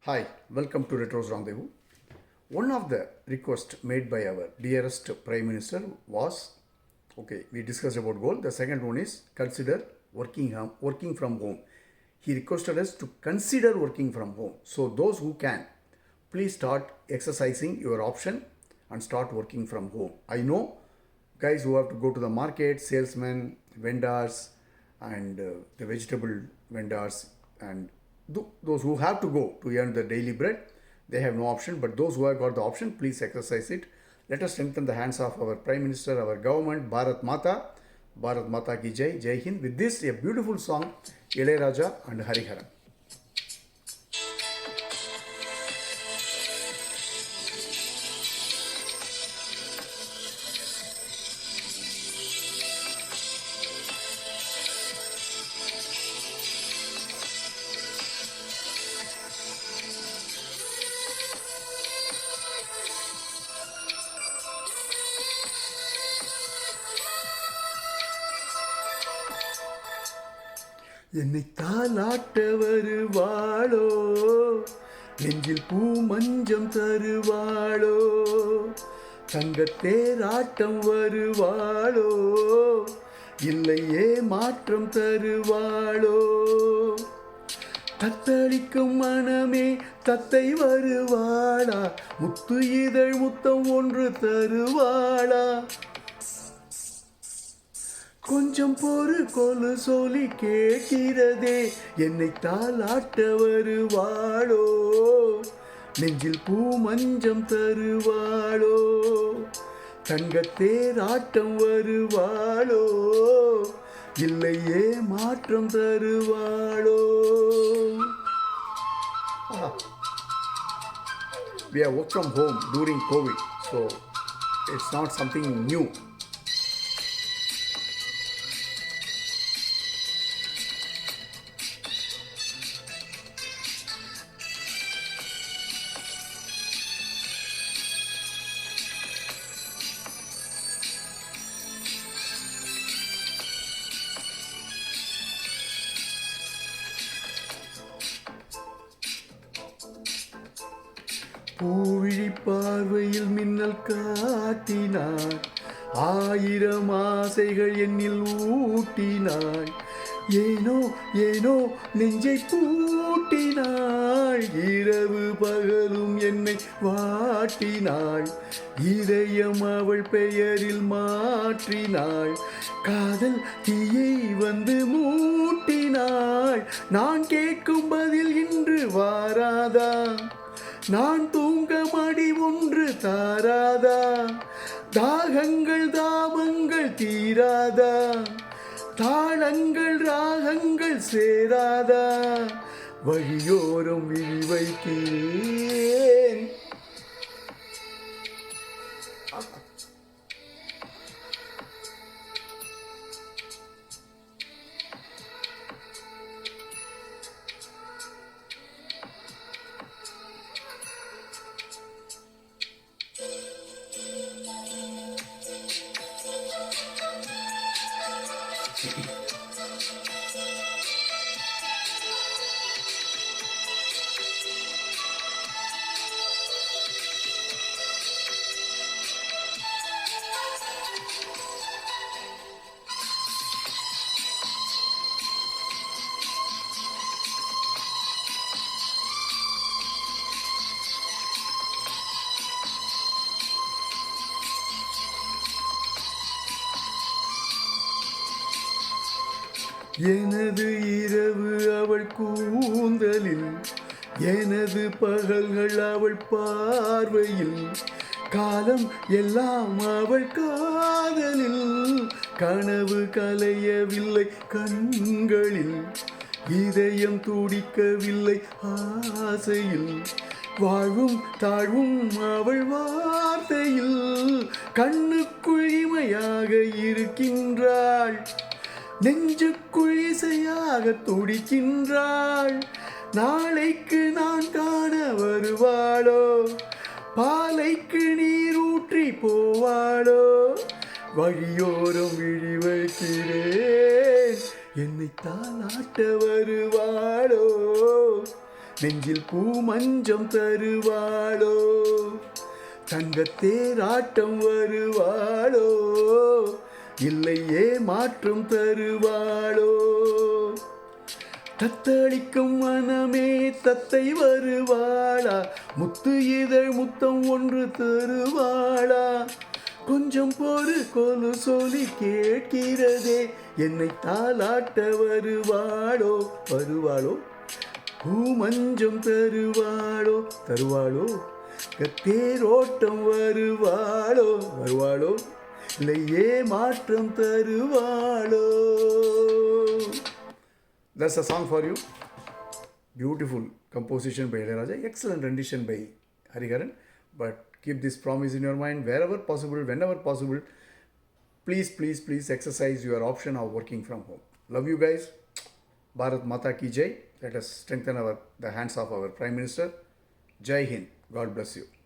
Hi, welcome to Retro's Rendezvous. One of the requests made by our dearest Prime Minister was okay, we discussed about goal. The second one is consider working from home. He requested us to consider working from home. So, those who can, please start exercising your option and start working from home. I know guys who have to go to the market, salesmen, vendors, and the vegetable vendors, and those who have to go to earn the daily bread, they have no option. But those who have got the option, please exercise it. Let us strengthen the hands of our Prime Minister, our government, Bharat Mata ki Jai, Jai Hind. With this, a beautiful song, Ilayaraja and Hariharan. என்னை தாலாட்ட வருவாளோ, நெஞ்சில் பூ மஞ்சம் தருவாளோ, தங்கத்தேராட்டம் வருவாளோ, இல்லையே மாற்றம் தருவாளோ, தத்தளிக்கும் மனமே தத்தை வருவாளா, முத்து இதழ் முத்தம் ஒன்று தருவாளா, கொஞ்சம் பொறு கொலு சொல்லி கேட்கிறதே, என்னை தாலாட்ட வருவாளோ, நெஞ்சில் பூ மஞ்சம் தருவாளோ, தங்கத்தேராட்டம் வருவாளோ, இல்லையே மாற்றம் தருவாளோ. We have worked from home during COVID, so it's not something new. பூவிழி பார்வையில் மின்னல் காட்டினாய், ஆயிரம் ஆசைகள் என்னில் ஊட்டினாய், ஏனோ ஏனோ நெஞ்சை பூட்டினாய், இரவு பகலும் என்னை வாட்டினாய், இதயம் அவள் பெயரில் மாற்றினாய், காதல் தீயை வந்து மூட்டினாய், நான் கேட்கும் பதில் இன்று வாராதா, நான் தூங்க மடி ஒன்று தாராதா, தாகங்கள் தாபங்கள் தீராதா, தாளங்கள் ராகங்கள் சேராதா, வழியோரம் விழி வைக்கிறேன். எனது இரவு அவள் கூந்தலில், எனது பகல்கள் அவள் பார்வையில், காலம் எல்லாம் அவள் காதலில், கனவு கலையவில்லை கண்களில், இதயம் துடிக்கவில்லை ஆசையில், வாழ்வும் தாழ்வும் அவள் வார்த்தையில், கண்ணுக்குள் இமையாக இருக்கின்றாள், நெஞ்சுக்குள் இசையாக துடிக்கின்றாள், நாளைக்கு நான் காண வருவாளோ, பாலைக்கு நீர் ஊற்றி போவாளோ, வழியோரம் விழி வைக்கிறேன், என்னை தாலாட்ட வருவாளோ, நெஞ்சில் பூ மஞ்சம் தருவாளோ, தங்கத்தேராட்டம் வருவாளோ, இல்லையே மாற்றம் தருவாளோ. தத்தளிக்கும் மனமே தத்தை வருவாளா, முத்து இதழ் முத்தம் ஒன்று தருவாளா. கொஞ்சம் பொறு கொலு சொல்லி கேட்கிறதே, என்னை தாலாட்ட வருவாளோ, வருவாளோ. பூ மஞ்சம் தருவாளோ, தருவாளோ. கத்தேரோட்டம் வருவாளோ, வருவாளோ, இல்லையே மாற்றம் தருவாளோ. That's a song for you. Beautiful composition by Ilayaraja. Excellent rendition by Hariharan. But keep this promise in your mind. Wherever possible, whenever possible, please, please, please exercise your option of working from home. Love you guys. Bharat Mata Ki Jai. Let us strengthen the hands of our Prime Minister. Jai Hind. God bless you.